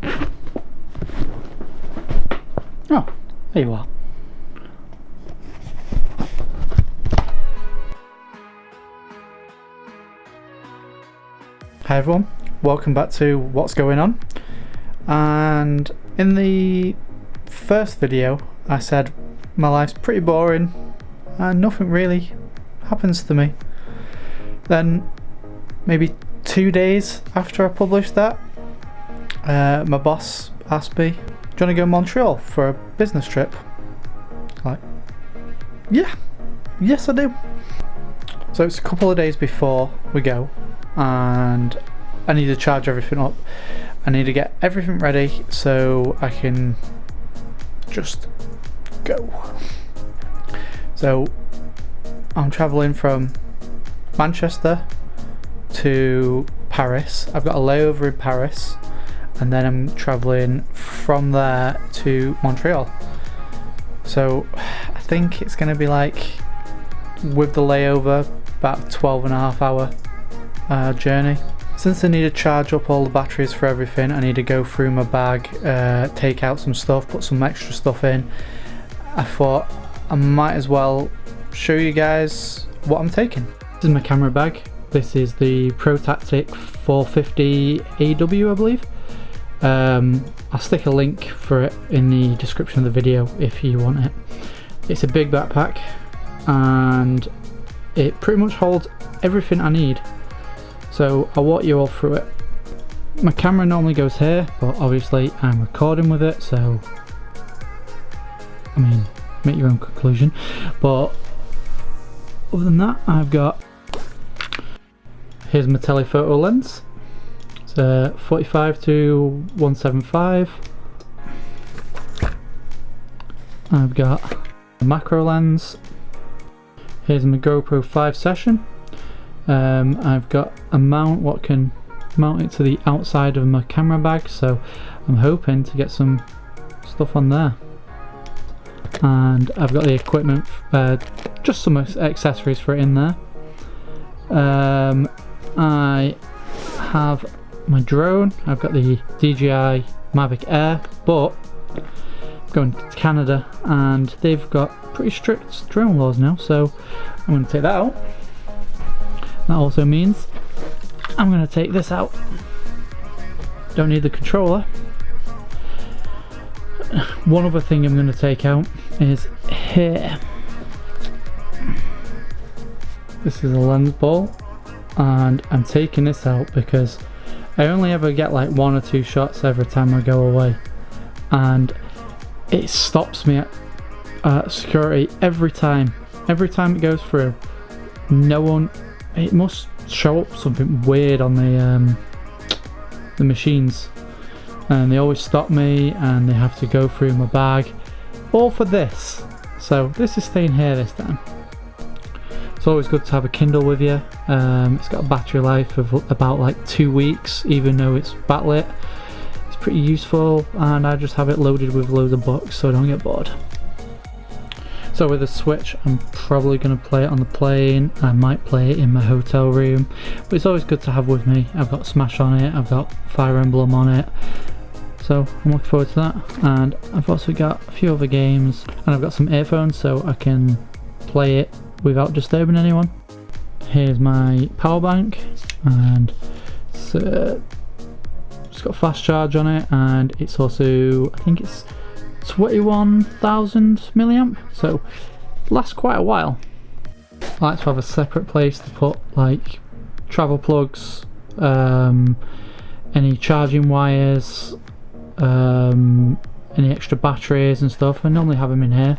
Oh, there you are. Hi everyone, welcome back to What's Going On. And in the first video I said my life's pretty boring and nothing really happens to me. Then maybe 2 days after I published that, my boss asked me, do you want to go to Montreal for a business trip? Like, yeah, yes I do. So it's a couple of days before we go, and I need to charge everything up. I need to get everything ready so I can just go. So I'm travelling from Manchester to Paris. I've got a layover in Paris, and then I'm travelling from there to Montreal. So I think it's going to be like, with the layover, about a 12.5-hour journey. Since I need to charge up all the batteries for everything, I need to go through my bag, take out some stuff, put some extra stuff in. I thought I might as well show you guys what I'm taking. This is my camera bag. This is the ProTactic 450 AW, I believe. I'll stick a link for it in the description of the video if you want it. It's a big backpack and it pretty much holds everything I need. So I'll walk you all through it. My camera normally goes here, but obviously I'm recording with it, so I mean, make your own conclusion. But other than that, I've got, here's my telephoto lens. It's a 45 to 175. I've got a macro lens. Here's my GoPro 5 Session. I've got a mount what can mount it to the outside of my camera bag, so I'm hoping to get some stuff on there. And I've got the equipment, just some accessories for it in there. I have my drone. I've got the DJI Mavic Air, but I'm going to Canada and they've got pretty strict drone laws now, so I'm going to take that out. That also means I'm going to take this out. Don't need the controller. One other thing I'm going to take out is here. This is a lens ball, and I'm taking this out because I only ever get like 1 or 2 shots every time I go away, and it stops me at security every time it goes through. No one, it must show up something weird on the machines, and they always stop me and they have to go through my bag, all for this. So this is staying here this time. It's always good to have a Kindle with you. It's got a battery life of about like 2 weeks, even though it's backlit. It's pretty useful, and I just have it loaded with loads of books so I don't get bored. So with the Switch, I'm probably going to play it on the plane. I might play it in my hotel room, but it's always good to have with me. I've got Smash on it, I've got Fire Emblem on it, so I'm looking forward to that. And I've also got a few other games, and I've got some earphones so I can play it without disturbing anyone. Here's my power bank, and it's got fast charge on it, and it's also, I think it's 21,000 milliamp, so it lasts quite a while. I like to have a separate place to put like travel plugs, any charging wires, any extra batteries and stuff. I normally have them in here,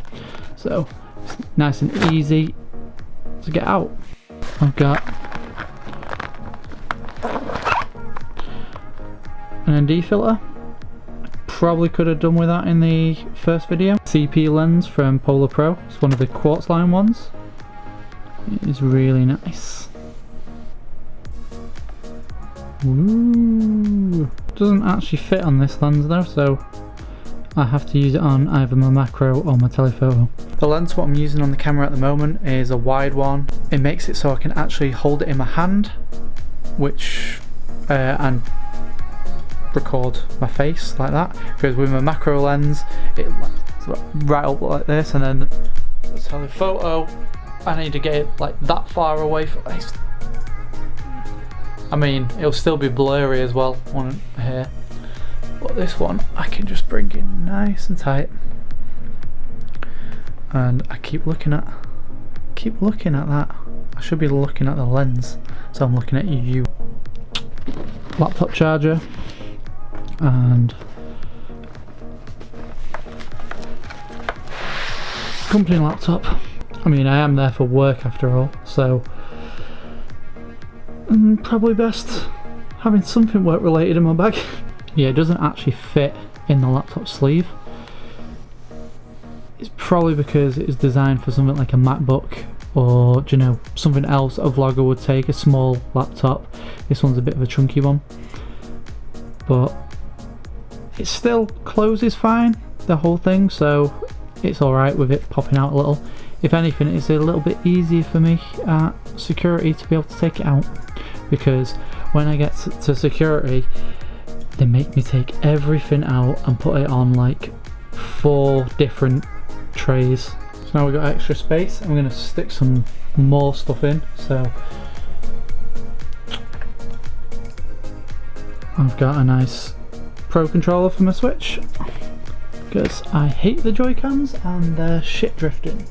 so it's nice and easy to get out. I've got an ND filter. Probably could have done with that in the first video. CP lens from Polar Pro. It's one of the quartz line ones. It is really nice. Ooh. Doesn't actually fit on this lens though, so I have to use it on either my macro or my telephoto. The lens what I'm using on the camera at the moment is a wide one. It makes it so I can actually hold it in my hand, which and record my face like that, because with my macro lens it right up like this, and then the telephoto I need to get it like that far away from face. I mean, it'll still be blurry as well on here, but this one I can just bring in nice and tight, and I keep looking at that. I should be looking at the lens, so I'm looking at you. Laptop charger and company laptop. I mean, I am there for work after all, so probably best having something work related in my bag. Yeah, it doesn't actually fit in the laptop sleeve. It's probably because it is designed for something like a MacBook, or you know, something else a vlogger would take, a small laptop. This one's a bit of a chunky one, but it still closes fine, the whole thing, so it's alright with it popping out a little. If anything, it's a little bit easier for me at security to be able to take it out, because when I get to security they make me take everything out and put it on like 4 different trays. So now we've got extra space, I'm going to stick some more stuff in. So I've got a nice Pro controller for my Switch, because I hate the Joy-Cons and they're shit drifting.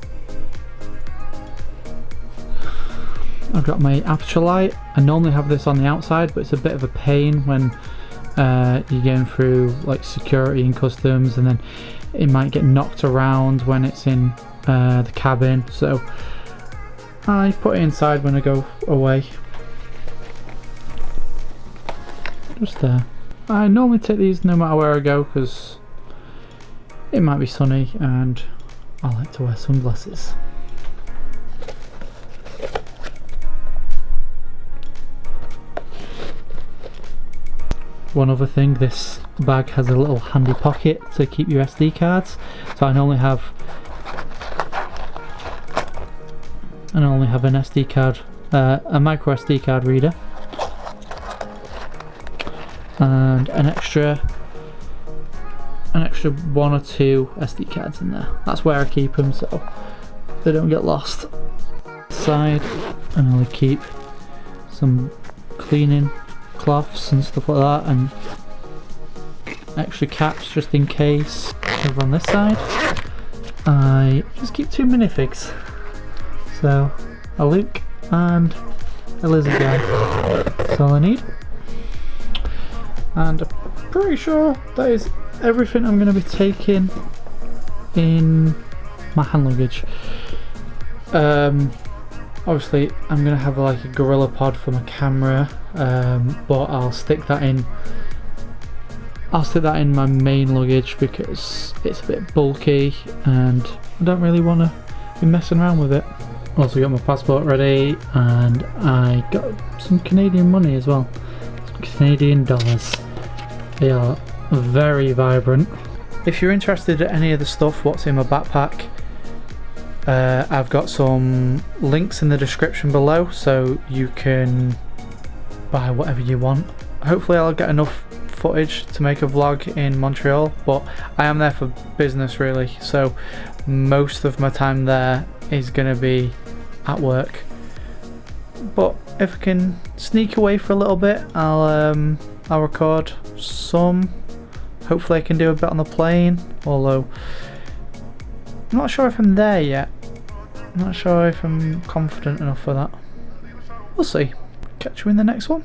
I've got my aperture light. I normally have this on the outside, but it's a bit of a pain when you're going through like security and customs, and then it might get knocked around when it's in the cabin, so I put it inside when I go away. Just there. I normally take these no matter where I go, because it might be sunny and I like to wear sunglasses. One other thing, this bag has a little handy pocket to keep your SD cards, so I normally have an SD card, a micro SD card reader, and an extra 1 or 2 SD cards in there. That's where I keep them, so they don't get lost. Side, and I'll keep some cleaning cloths and stuff like that, and extra caps just in case. Over on this side I just keep 2 minifigs, so a Luke and a lizard guy. That's all I need, and I'm pretty sure that is everything I'm going to be taking in my hand luggage. Obviously I'm going to have like a Gorilla Pod for my camera, but I'll stick that in my main luggage because it's a bit bulky and I don't really want to be messing around with it. Also got my passport ready, and I got some Canadian money as well, some Canadian dollars. They are very vibrant. If you're interested in any of the stuff what's in my backpack, I've got some links in the description below, so you can buy whatever you want. Hopefully I'll get enough footage to make a vlog in Montreal, but I am there for business really, so most of my time there is going to be at work. But if I can sneak away for a little bit, I'll record some. Hopefully I can do a bit on the plane, although I'm not sure if I'm there yet. I'm not sure if I'm confident enough for that. We'll see. Catch you in the next one.